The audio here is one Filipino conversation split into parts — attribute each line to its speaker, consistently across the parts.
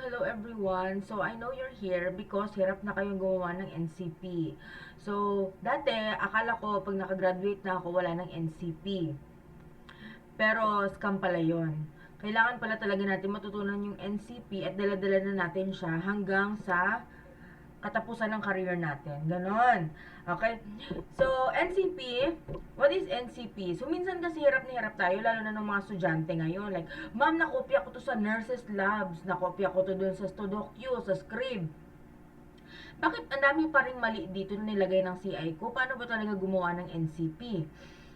Speaker 1: hello everyone. So, I know you're here because hirap na kayong gumawa ng NCP. So, dati, akala ko pag nakagraduate na ako, wala ng NCP. Pero, scam pala yun. Kailangan pala talaga natin matutunan yung NCP at dala-dala na natin siya hanggang sa katapusan ng career natin. Ganon. Okay? So, NCP, what is NCP? So, minsan kasi hirap na hirap tayo, lalo na ng mga estudyante ngayon. Like, ma'am, nakopya ko to sa nurses labs, nakopya ko to dun sa Studocue, sa Scrib. Bakit ang dami pa rin mali dito na nilagay ng CI ko? Paano ba talaga gumawa ng NCP?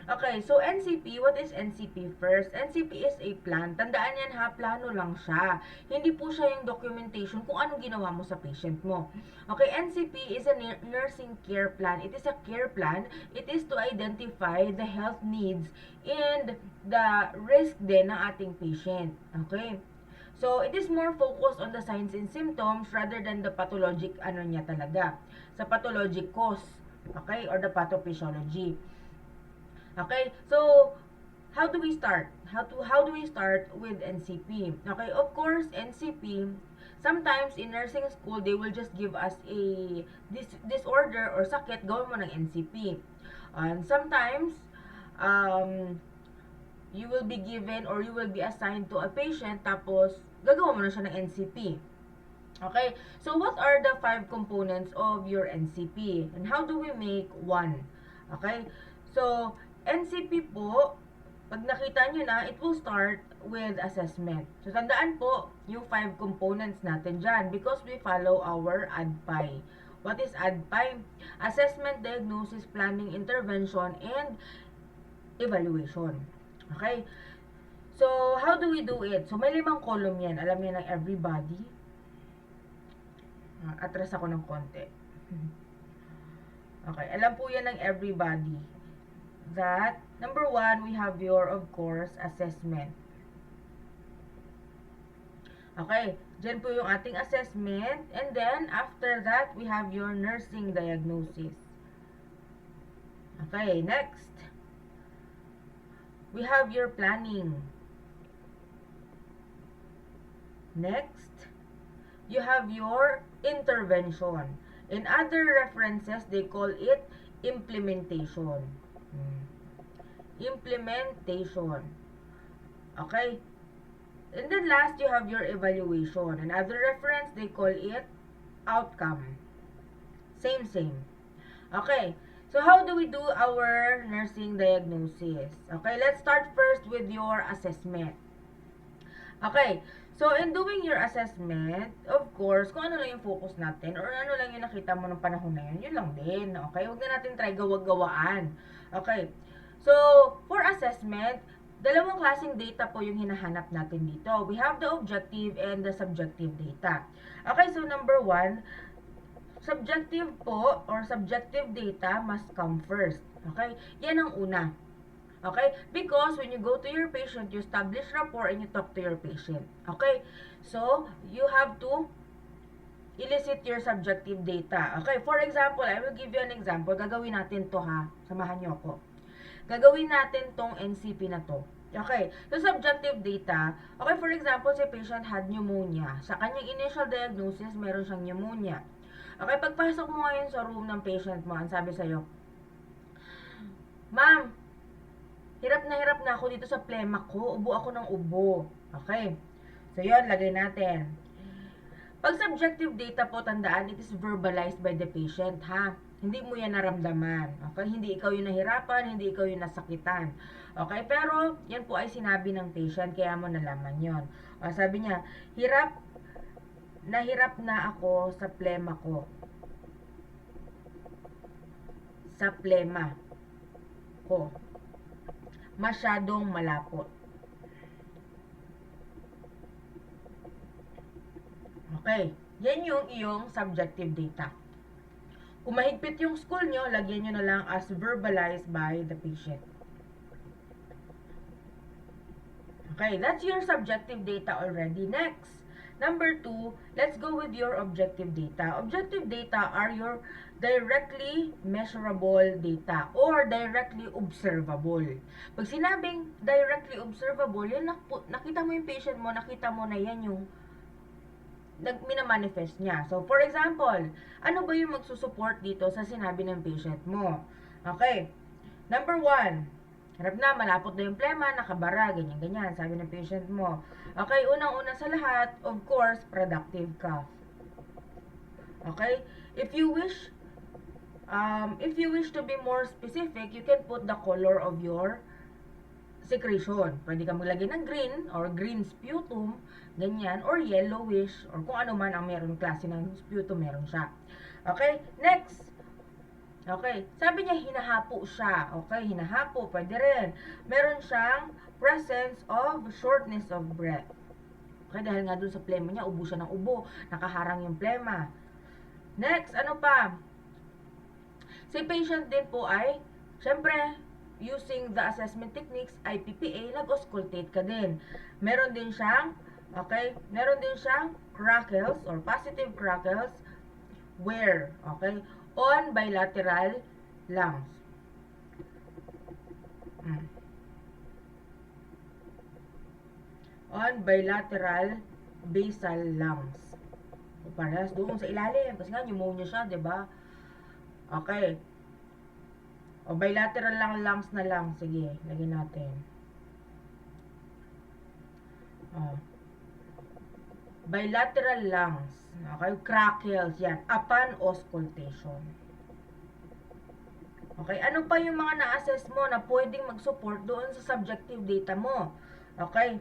Speaker 1: Okay, so NCP, what is NCP first? NCP is a plan. Tandaan yan ha, plano lang siya. Hindi po siya yung documentation kung anong ginawa mo sa patient mo. Okay, NCP is a nursing care plan. It is a care plan. It is to identify the health needs and the risk din ng ating patient. Okay? So, it is more focused on the signs and symptoms rather than the pathologic ano niya talaga. Sa pathologic cause. Okay? Or the pathophysiology. Okay? So, how do we start? How do we start with NCP? Okay? Of course, NCP, sometimes in nursing school, they will just give us a disorder or sakit, gawin mo ng NCP. And sometimes, you will be given or you will be assigned to a patient tapos gagawa mo na siya ng NCP. Okay? So, what are the 5 components of your NCP? And how do we make one? Okay? So, NCP po, pag nakita nyo na, it will start with assessment. So, tandaan po yung 5 components natin dyan because we follow our ADPI. What is ADPI? Assessment, diagnosis, planning, intervention, and evaluation. Okay? So, how do we do it? So, may 5 column yan. Alam niya ng everybody. Atras ako ng konti. Okay. Alam po yan ng everybody. That, number 1, we have your, of course, assessment. Okay. Diyan po yung ating assessment. And then, after that, we have your nursing diagnosis. Okay. Next. We have your planning. Next, you have your intervention. In other references, they call it implementation. Implementation. Okay? And then last, you have your evaluation. In other reference, they call it outcome. Same. Okay. So, how do we do our nursing diagnosis? Okay, let's start first with your assessment. Okay, so in doing your assessment, of course, kung ano lang yung focus natin or ano lang yung nakita mo ng panahon na yun, yun lang din. Okay, huwag na natin try gawag-gawaan. Okay, so for assessment, dalawang klaseng data po yung hinahanap natin dito. We have the objective and the subjective data. Okay, so number 1, subjective po or subjective data must come first. Okay? Yan ang una. Okay? Because when you go to your patient, you establish rapport and you talk to your patient. Okay? So, you have to elicit your subjective data. Okay? For example, I will give you an example. Gagawin natin to ha. Samahan nyo ako. Gagawin natin tong NCP na to. Okay, so subjective data, okay, for example, si patient had pneumonia. Sa kanyang initial diagnosis, meron siyang pneumonia. Okay, pagpasok mo ngayon sa room ng patient mo, ang sabi sa'yo, Ma'am, hirap na ako dito sa plema ko. Ubo ako ng ubo. Okay. So, yun, lagay natin. Pag subjective data po, tandaan, it is verbalized by the patient, ha? Hindi mo yan naramdaman. Okay? Hindi ikaw yung nahirapan, hindi ikaw yung nasakitan. Okay? Pero, yan po ay sinabi ng patient, kaya mo nalaman yon. Sabi niya, nahirap na ako sa plema ko. Sa plema ko. Masyadong malapot. Okay. Yan yung iyong subjective data. Kung mahigpit yung school nyo, lagyan nyo na lang as verbalized by the patient. Okay, that's your subjective data already. Next, number 2, let's go with your objective data. Objective data are your directly measurable data or directly observable. Pag sinabing directly observable, yan nakita mo yung patient mo, nakita mo na yan yung minamanifest niya. So, for example, ano ba yung magsusupport dito sa sinabi ng patient mo? Okay. Number 1, harap na, malapot na yung plema, nakabara, ganyan-ganyan, sabi ng patient mo. Okay, unang-una sa lahat, of course, productive cough. Okay? If you wish to be more specific, you can put the color of your secretion. Pwede ka maglagay ng green or green sputum, ganyan, or yellowish, or kung ano man ang meron klase ng sputum, meron siya. Okay? Next. Okay. Sabi niya, hinahapo siya. Okay, hinahapo, pwede rin. Meron siyang presence of shortness of breath. Okay, dahil nga dun sa plema niya, ubo siya ng ubo. Nakaharang yung plema. Next, ano pa? Si patient din po ay, syempre, using the assessment techniques, IPPA, nag-auscultate ka din. Meron din siyang, okay, meron din siyang crackles or positive crackles where, okay, on bilateral lungs. On bilateral basal lungs. Parehas doon sa ilalim. Kasi nga, pneumonia siya, di ba? Okay. O, bilateral lang lungs na lang. Sige, lagyan natin. O. Bilateral lungs. Okay, crackles yan. Upon auscultation. Okay, ano pa yung mga na-assess mo na pwedeng mag-support doon sa subjective data mo? Okay.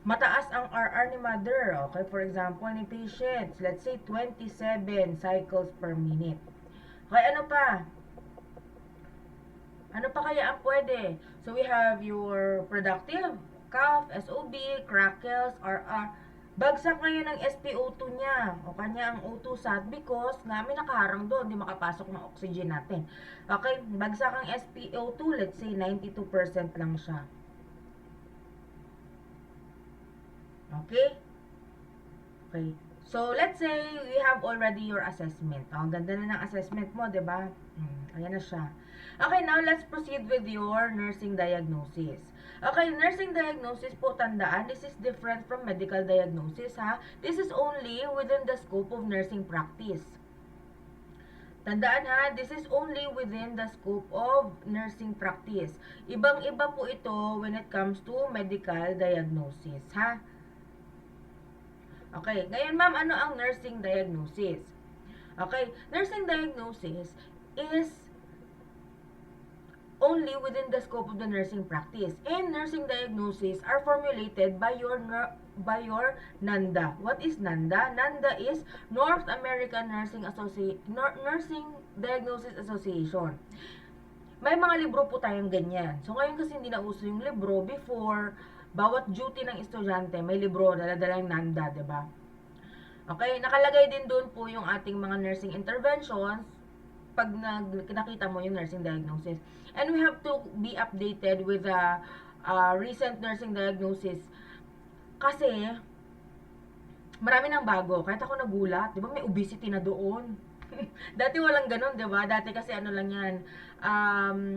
Speaker 1: Mataas ang RR ni mother. Okay, for example, ni patients, let's say 27 cycles per minute. Okay, ano pa? Ano pa kaya ang pwede? So, we have your productive, cough, SOB, crackles, RR. Bagsak ngayon ang SpO2 niya. O kanya ang O2 sat because nga may nakaharang doon, hindi makapasok ng oxygen natin. Okay, bagsak ang SpO2, let's say 92% lang siya. Okay? Okay. So, let's say we have already your assessment. Ang ganda na ng assessment mo, 'di ba? Ayan na siya. Okay, now let's proceed with your nursing diagnosis. Okay, nursing diagnosis po, tandaan, this is different from medical diagnosis, ha? This is only within the scope of nursing practice. Tandaan ha, this is only within the scope of nursing practice. Ibang-iba po ito when it comes to medical diagnosis, ha? Okay, ngayon ma'am, ano ang nursing diagnosis? Okay, nursing diagnosis is only within the scope of the nursing practice. And nursing diagnosis are formulated by your NANDA. What is NANDA? NANDA is North American Nursing Diagnosis Association. May mga libro po tayong ganyan. So ngayon kasi hindi na uso yung libro. Before, bawat duty ng estudyante, may libro, dala-dala yung NANDA, diba? Okay, nakalagay din doon po yung ating mga nursing interventions pag nakita mo yung nursing diagnosis. And we have to be updated with the recent nursing diagnosis. Kasi, marami nang bago. Kahit ako nagulat, di ba may obesity na doon? Dati walang ganun, di ba? Dati kasi ano lang yan,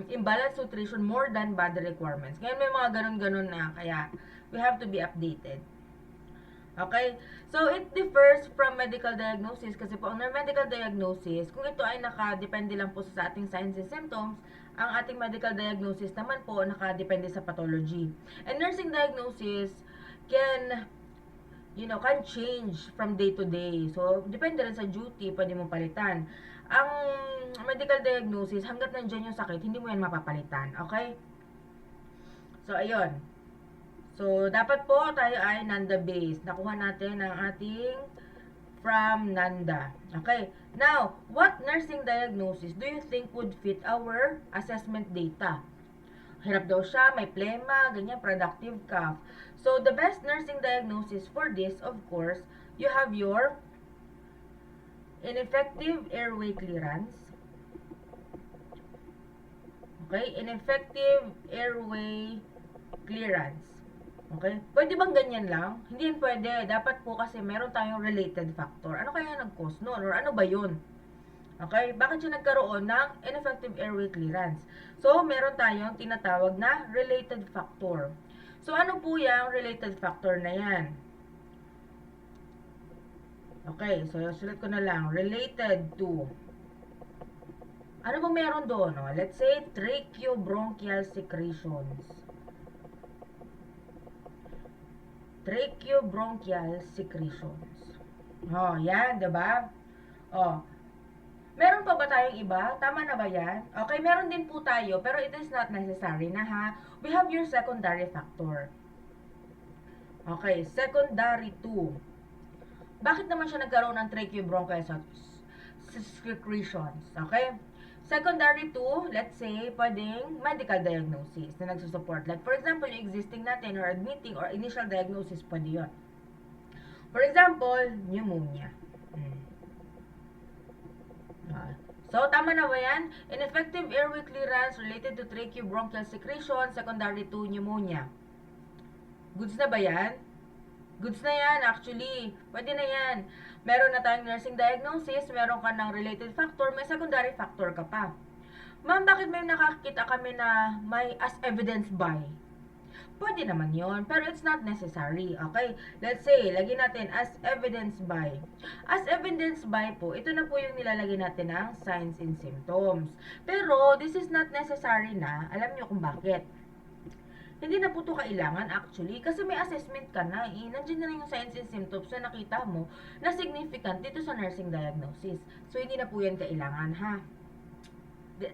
Speaker 1: imbalanced nutrition more than body requirements. Ngayon may mga ganun-ganun na, kaya we have to be updated. Okay? So, it differs from medical diagnosis kasi po ang medical diagnosis, kung ito ay nakadepende lang po sa ating signs and symptoms, ang ating medical diagnosis naman po nakadepende sa pathology. And nursing diagnosis can can change from day to day. So, depende rin sa duty, pwede mo palitan. Ang medical diagnosis, hanggat nandiyan yung sakit, hindi mo yan mapapalitan. Okay? So, ayun. So, dapat po tayo ay NANDA-based. Nakuha natin ang ating from NANDA. Okay. Now, what nursing diagnosis do you think would fit our assessment data? Hirap daw siya, may plema, ganyan, productive cough. So, the best nursing diagnosis for this, of course, you have your ineffective airway clearance. Okay? Ineffective airway clearance. Okay? Pwede bang ganyan lang? Hindi yan pwede. Dapat po kasi meron tayong related factor. Ano kaya nag-cause nun? Or ano ba yun? Okay? Bakit siya nagkaroon ng ineffective airway clearance? So, meron tayong tinatawag na related factor. So, ano po yung related factor na yan? Okay, so sulat ko na lang. Related to. Ano bang meron doon? No? Let's say, tracheobronchial secretions. Tracheobronchial secretions. Oh, yan, diba? Oh, meron pa ba tayong iba? Tama na ba yan? Okay, meron din po tayo, pero it is not necessary na ha. We have your secondary factor. Okay, secondary to. Bakit naman siya nagkaroon ng tracheobronchial secretions? Okay? Secondary to, let's say, pwedeng medical diagnosis na nagsusupport. Like, for example, yung existing natin or admitting or initial diagnosis, pwede yun. For example, pneumonia. So, tama na ba yan? Ineffective airway clearance related to tracheobronchial secretion, secondary to pneumonia. Goods na ba yan? Goods na yan, actually. Pwede na yan. Meron na tayong nursing diagnosis, meron ka ng related factor, may secondary factor ka pa. Ma'am, bakit may nakakita kami na may as evidence by? Pwede naman yon, pero it's not necessary, okay? Let's say, lagyan natin as evidence by. As evidence by po, ito na po yung nilalagay natin ng signs and symptoms. Pero, this is not necessary na, alam nyo kung bakit. Hindi na po ito kailangan actually, kasi may assessment ka na eh. Nandiyan na yung signs and symptoms na nakita mo na significant dito sa nursing diagnosis. So, hindi na po yan kailangan, ha?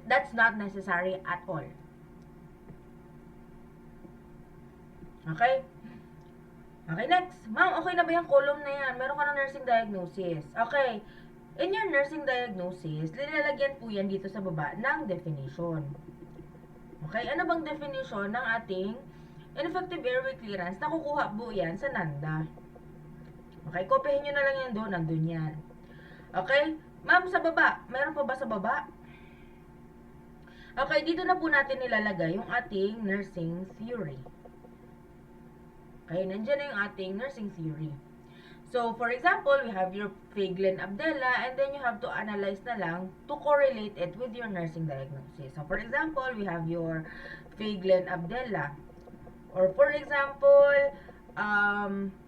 Speaker 1: That's not necessary at all. Okay? Okay, next. Ma'am, okay na ba yung column na yan? Meron ka ng nursing diagnosis. Okay. In your nursing diagnosis, nilalagyan po yan dito sa baba ng definition. Okay? Ano bang definition ng ating ineffective airway clearance? Nakukuha po yan sa NANDA. Okay? Kopyahin nyo na lang yan doon. Nandun yan. Okay? Ma'am, sa baba. Meron pa ba sa baba? Okay, dito na po natin nilalagay yung ating nursing theory. Okay, nandiyan na yung ating nursing theory. So, for example, we have your Feiglen-Abdella and then you have to analyze na lang to correlate it with your nursing diagnosis. So, for example, we have your Feiglen-Abdella. Or, for example,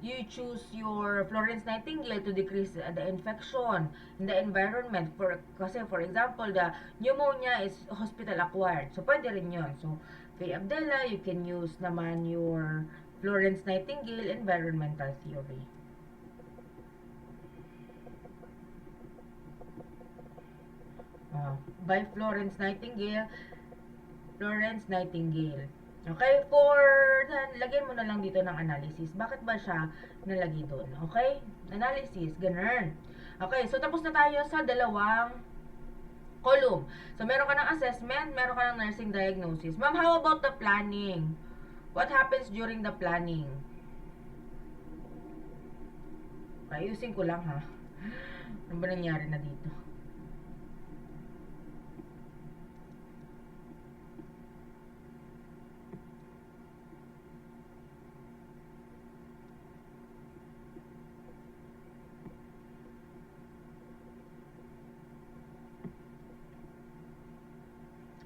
Speaker 1: you choose your Florence Nightingale to decrease the infection in the environment. Kasi, for example, the pneumonia is hospital-acquired. So, pwede rin yun. So, Feiglen-Abdella, you can use naman your Florence Nightingale Environmental Theory. By Florence Nightingale. Okay, lagyan mo na lang dito ng analysis. Bakit ba siya nalagay doon? Okay? Analysis, ganun. Okay, so tapos na tayo sa dalawang column. So, meron ka ng assessment, meron ka ng nursing diagnosis. Ma'am, how about the planning? What happens during the planning? Ayusin ko lang ha. Ano ba nangyari na dito?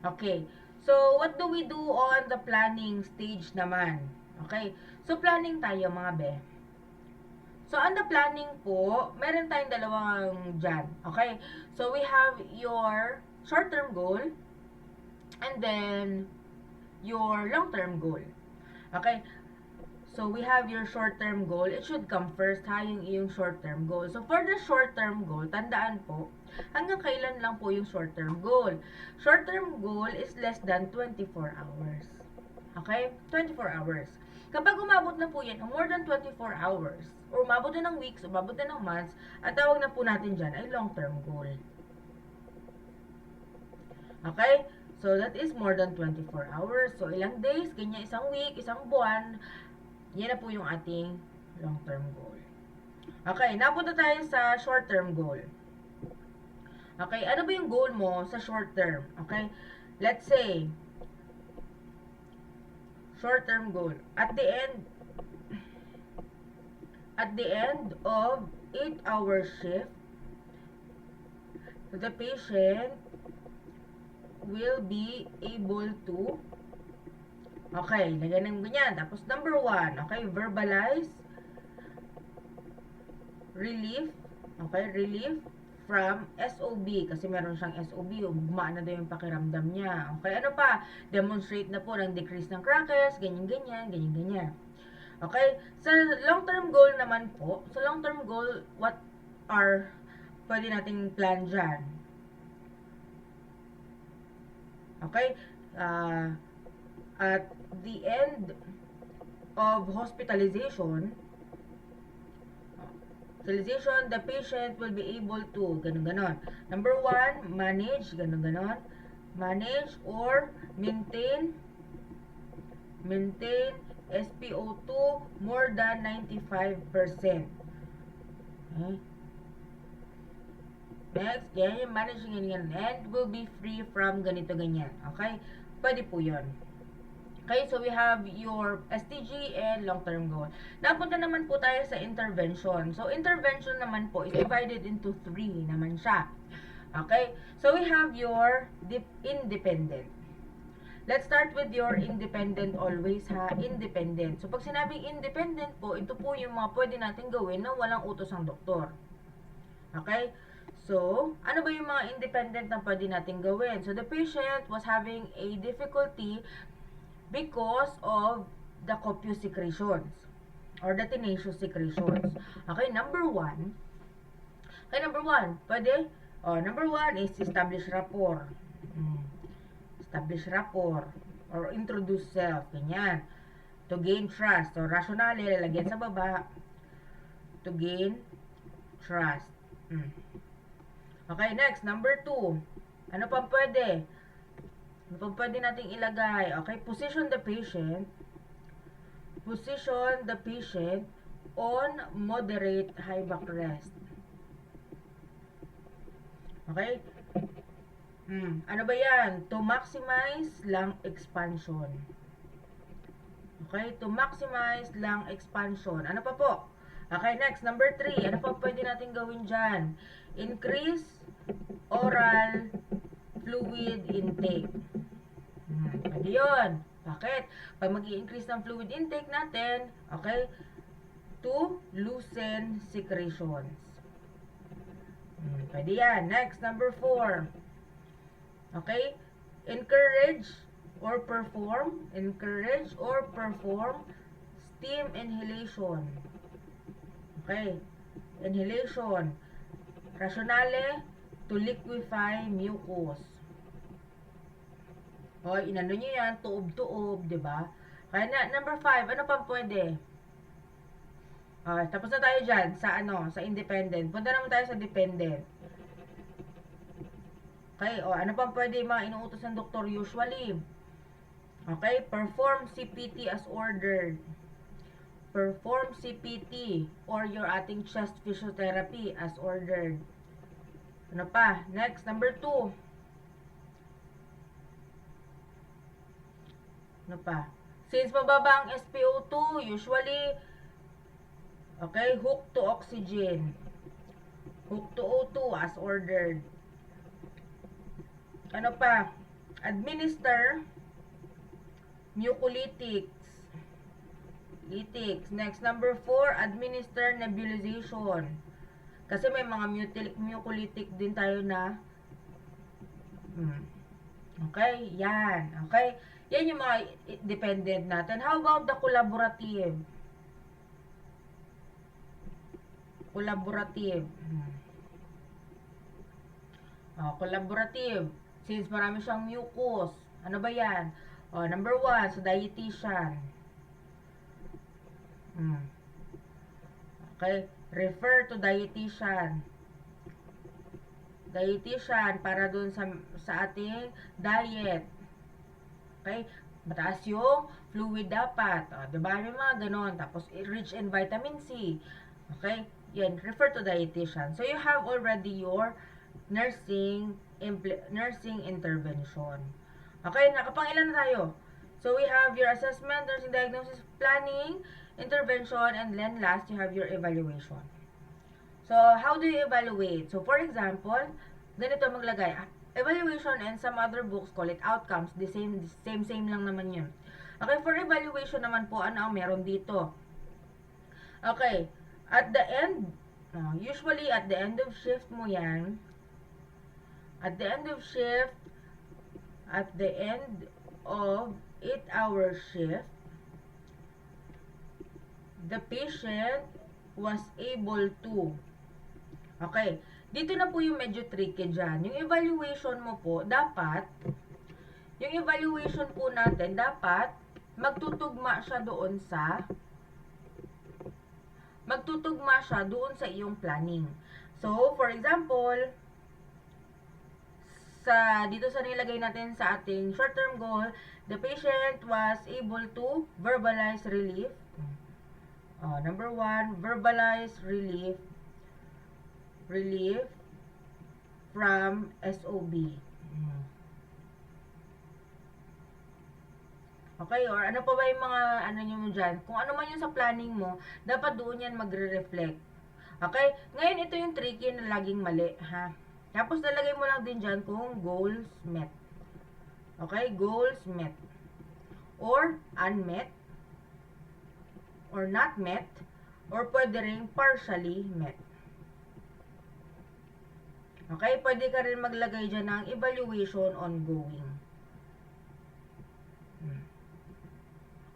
Speaker 1: Okay. So, what do we do on the planning stage naman? Okay. So, planning tayo mga be. So, on the planning po, meron tayong dalawang dyan. Okay. So, we have your short-term goal and then your long-term goal. Okay. So, we have your short-term goal. It should come first ha, yung iyong short-term goal. So, for the short-term goal, tandaan po, hanggang kailan lang po yung short-term goal. Short-term goal is less than 24 hours. Okay? 24 hours. Kapag umabot na po yan, more than 24 hours, or umabot na ng weeks, umabot na ng months, at tawag na po natin dyan ay long-term goal. Okay? So, that is more than 24 hours. So, ilang days, ganyan, isang week, isang buwan, yan na po yung ating long-term goal. Okay, napunta tayo sa short-term goal. Okay, ano ba yung goal mo sa short term? Okay, let's say, short-term goal. At the end of 8-hour shift, the patient will be able to, okay, lagyan ng ganyan. Tapos number 1, okay, verbalize relief Okay, relief from SOB kasi meron siyang SOB, gumaan na daw yung pakiramdam niya. Okay, ano pa? Demonstrate na po ng decrease ng crackers, ganyan-ganyan, ganyan-ganyan. Okay, sa long-term goal naman po, sa long-term goal, what are pwede nating plan dyan? Okay, at the end of hospitalization, the patient will be able to, ganun-ganon. Number 1, manage, ganun-ganon. Manage or maintain SpO2 more than 95%. Okay. Next, yan yung managing ganyan. And will be free from ganito, ganyan. Okay? Pwede po yun. Okay, so we have your STG and long-term goal. Napunta naman po tayo sa intervention. So, intervention naman po is divided into 3 naman siya. Okay, so we have your independent. Let's start with your independent always ha, independent. So, pag sinabing independent po, ito po yung mga pwede natin gawin na walang utos ng doktor. Okay, so, ano ba yung mga independent na pwede natin gawin? So, the patient was having a difficulty because of the copious secretions or the tenacious secretions. Okay, number 1. Okay, number 1, pwede? Number 1 is establish rapport. Establish rapport or introduce self. Ganyan. To gain trust. So, rationale, lalagyan sa baba. To gain trust. Okay, next, number 2. Ano pa pwede? Ano pa pwede nating ilagay? Okay, position the patient on moderate high back rest. Okay? Ano ba yan? To maximize lung expansion. Okay? To maximize lung expansion. Ano pa po? Okay, next, number 3. Ano pa pwede natin gawin dyan? Increase oral fluid intake. Pwede yun. Bakit? Pag mag-i-increase ng fluid intake natin, okay, to loosen secretions. Pwede yan. Next, number 4. Okay? Encourage or perform steam inhalation. Okay? Inhalation. Rationale, to liquefy mucus. O, inano nyo yan, tuob-tuob, diba? Kaya na, number 5, ano pang pwede? Tapos na tayo dyan, sa independent. Punta naman tayo sa dependent. Okay, ano pang pwede mga inuutos ng doktor usually? Okay, perform CPT as ordered. Perform CPT or your ating chest physiotherapy as ordered. Ano pa? Next, number 2. Ano pa? Since mababa ang SpO2, usually, okay, hook to oxygen. Hook to O2 as ordered. Ano pa? Administer mucolytics. Next, number 4, administer nebulization. Kasi may mga mucolytic din tayo na okay, yan. Okay? Yan yung mga dependent natin. How about the collaborative? Collaborative. Collaborative. Since marami siyang mucus. Ano ba yan? Number 1, sa dietitian. Okay? Refer to dietitian. Dietitian para dun sa ating diet. Okay? Mataas yung fluid dapat. Diba? May mga ganon. Tapos, rich in vitamin C. Okay? Yan. Refer to dietitian. So, you have already your nursing intervention. Okay? Nakapangilan na tayo. So, we have your assessment, nursing diagnosis, planning, intervention, and then last, you have your evaluation. So, how do you evaluate? So, for example, ganito maglagay. Evaluation and some other books call it outcomes. The same lang naman yun. Okay, for evaluation naman po, ano ang meron dito? Okay, at the end Usually, at the end of shift mo yan, at the end of shift, at the end of 8-hour shift, the patient was able to, okay, dito na po yung medyo tricky dyan. Yung evaluation mo po, dapat, yung evaluation po natin, dapat, magtutugma siya doon sa iyong planning. So, for example, dito sa nilagay natin sa ating short-term goal, the patient was able to verbalize relief. Number 1, verbalize relief from SOB. Okay, or ano pa ba yung mga ano nyo mo dyan? Kung ano man yung sa planning mo, dapat doon yan magre-reflect. Okay, ngayon ito yung tricky na laging mali, ha? Tapos nalagay mo lang din dyan kung goals met. Okay, goals met. Or unmet. Or not met. Or pwede rin partially met. Okay, pwede ka rin maglagay dyan ng evaluation ongoing.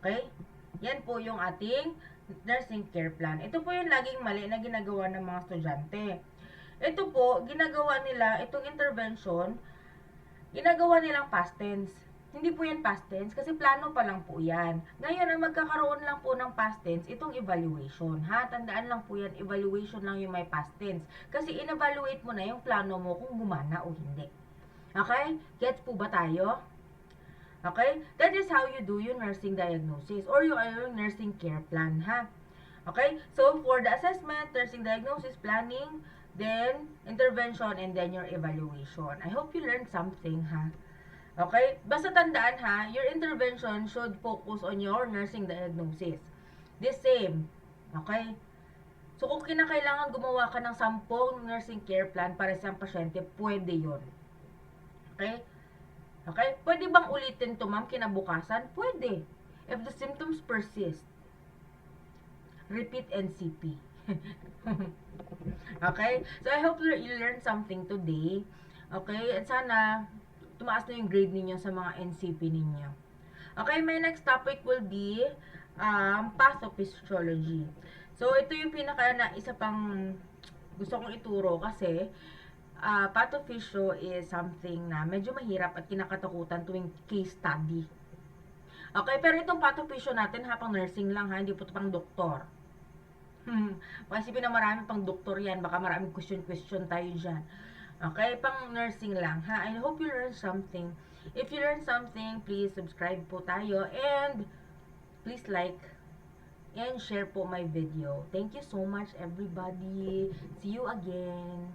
Speaker 1: Okay? Yan po yung ating nursing care plan. Ito po yung laging mali na ginagawa ng mga estudyante. Ito po, ginagawa nila, itong intervention, ginagawa nilang past tense. Hindi po yan past tense kasi plano pa lang po yan. Ngayon, ang magkakaroon lang po ng past tense, itong evaluation. Ha? Tandaan lang po yan, evaluation lang yung may past tense. Kasi in-evaluate mo na yung plano mo kung gumana o hindi. Okay? Gets po ba tayo? Okay? That is how you do your nursing diagnosis or your nursing care plan, ha? Okay? So, for the assessment, nursing diagnosis, planning, then intervention, and then your evaluation. I hope you learned something, ha? Okay? Basta tandaan, ha? Your intervention should focus on your nursing diagnosis. The same. Okay? So, kung kinakailangan gumawa ka ng 10 nursing care plan para sa isang pasyente, pwede yon. Okay? Okay? Pwede bang ulitin to, ma'am, kinabukasan? Pwede. If the symptoms persist. Repeat NCP. Okay? So, I hope you learned something today. Okay? At sana, tumaas na yung grade ninyo sa mga NCP ninyo. Okay? My next topic will be pathophysiology. So, ito yung isa pang gusto kong ituro kasi pathophysio is something na medyo mahirap at kinakatakutan tuwing case study. Okay, pero itong pathophysio natin pang nursing lang, hindi po ito pang doktor. Kasi na marami pang doktor yan, baka maraming question tayo dyan. Okay, pang nursing lang, ha? I hope you learned something. If you learned something, please subscribe po tayo and please like and share po my video. Thank you so much, everybody. See you again.